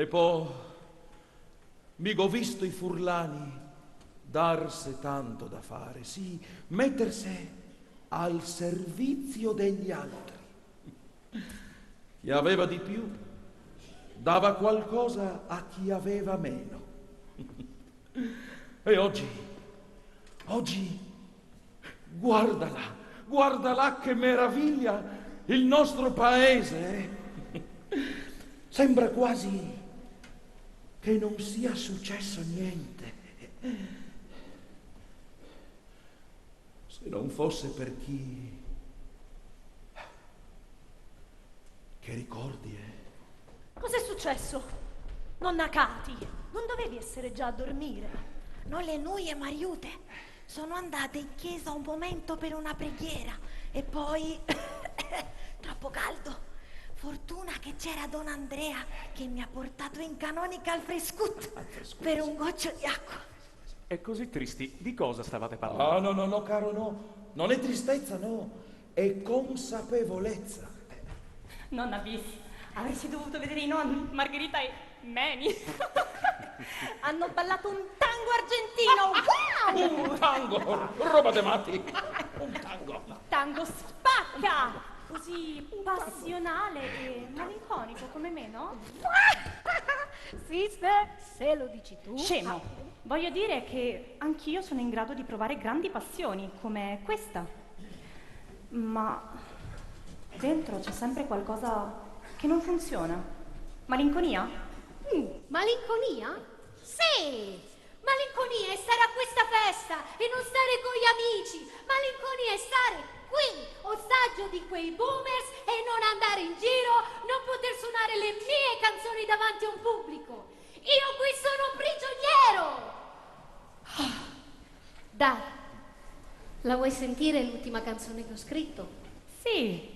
E poi mica ho visto i furlani darse tanto da fare, sì, mettersi al servizio degli altri. Chi aveva di più dava qualcosa a chi aveva meno. E oggi, guarda là che meraviglia il nostro paese. Sembra quasi che non sia successo niente. Se non fosse per chi che ricordi, Cos'è successo? Nonna Cati, non dovevi essere già a dormire? Non le nuie Mariute sono andate in chiesa un momento per una preghiera e poi troppo caldo. Fortuna che c'era Don Andrea che mi ha portato in canonica al frescut per un goccio di acqua. E così tristi, di cosa stavate parlando? Ah, no, caro, no. Non è tristezza, no. È consapevolezza. Nonna Bis, avresti dovuto vedere i nonni, Margherita e Meni. Hanno ballato un tango argentino. Wow! Un tango, roba de matti. Un tango. Tango spacca! Così passionale e malinconico come me, no? Sister, se lo dici tu. Scemo. Voglio dire che anch'io sono in grado di provare grandi passioni, come questa. Ma dentro c'è sempre qualcosa che non funziona. Malinconia? Malinconia? Sì! Malinconia è stare a questa festa e non stare con gli amici. Malinconia è stare qui, ostaggio di quei boomers e non andare in giro, non poter suonare le mie canzoni davanti a un pubblico. Io qui sono prigioniero! Dai, la vuoi sentire l'ultima canzone che ho scritto? Sì.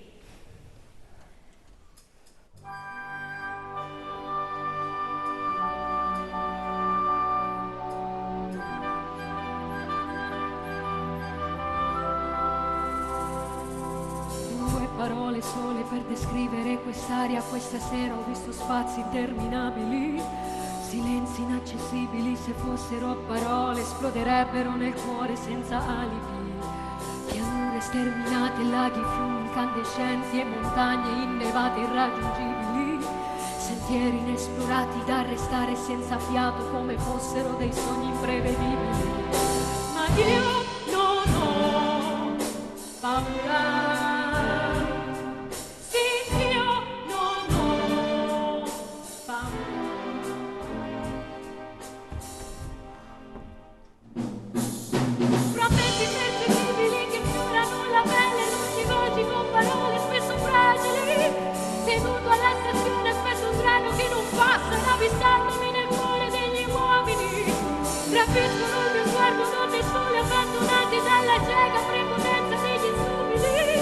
Parole sole per descrivere quest'aria. Questa sera ho visto spazi interminabili, silenzi inaccessibili. Se fossero parole esploderebbero nel cuore senza alibi. Pianure sterminate, laghi, fiumi incandescenti e montagne innevate irraggiungibili. Sentieri inesplorati da restare senza fiato come fossero dei sogni imprevedibili. Ma io non ho paura. Seduto alla stazione aspetto un treno che non passa, navigandomi nel cuore degli uomini. Rapiscono il mio sguardo donne sole abbandonate dalla cieca prepotenza degli stupidi.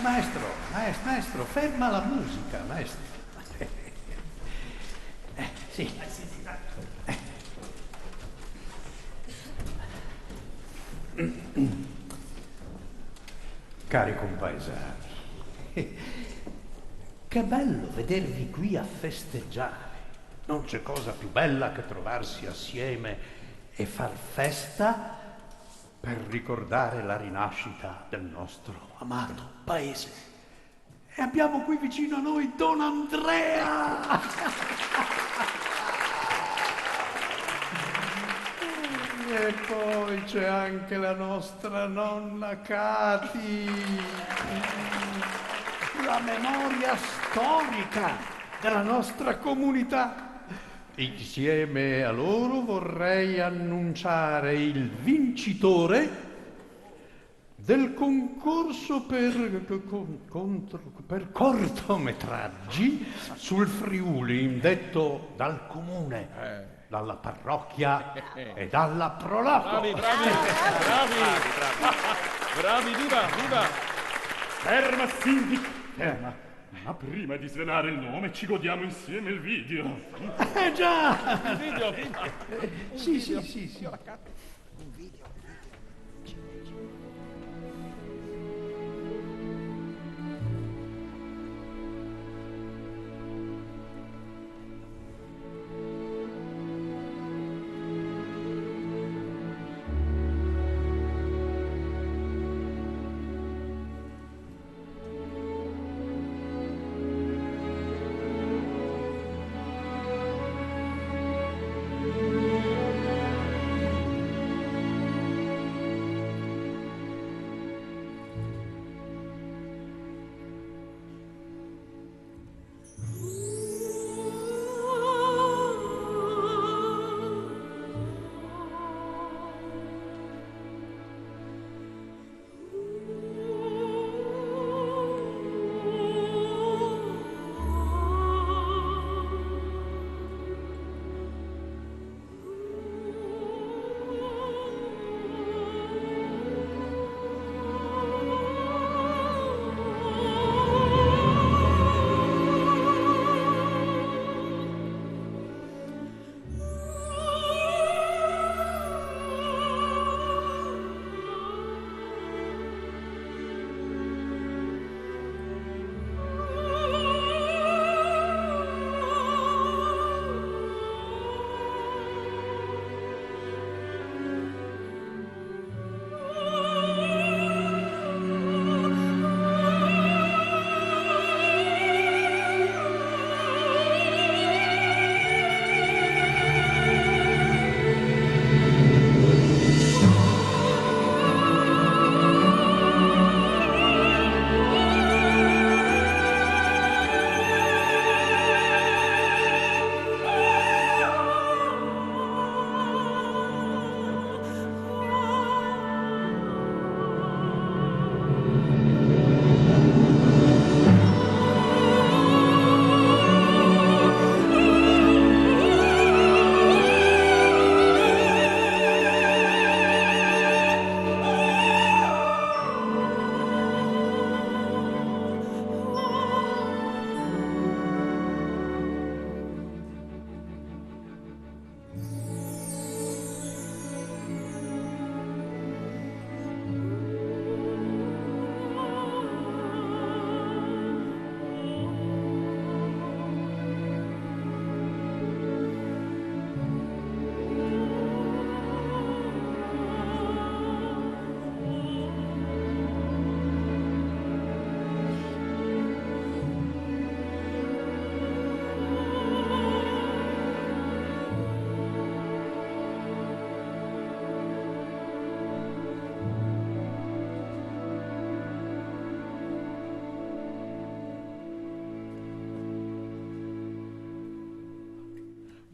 Maestro, ferma la musica, maestro. Sì. Cari compaesani, che bello vedervi qui a festeggiare. Non c'è cosa più bella che trovarsi assieme e far festa per ricordare la rinascita del nostro amato paese. E abbiamo qui vicino a noi Don Andrea! E poi c'è anche la nostra nonna Cati, la memoria storica della nostra comunità. Insieme a loro vorrei annunciare il vincitore del concorso per cortometraggi sul Friuli, indetto dal comune, dalla parrocchia e dalla Prolaco. Bravi, viva! Ferma, Sindic, ferma. Ma prima di svelare il nome ci godiamo insieme il video. Già! Il video, Sì. Un video.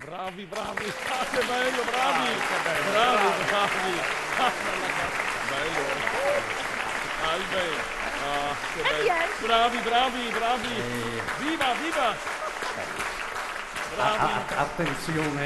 Bravi, che bello, bravi! Bello. Che bello. Bravi! Viva! Bravi! Attenzione.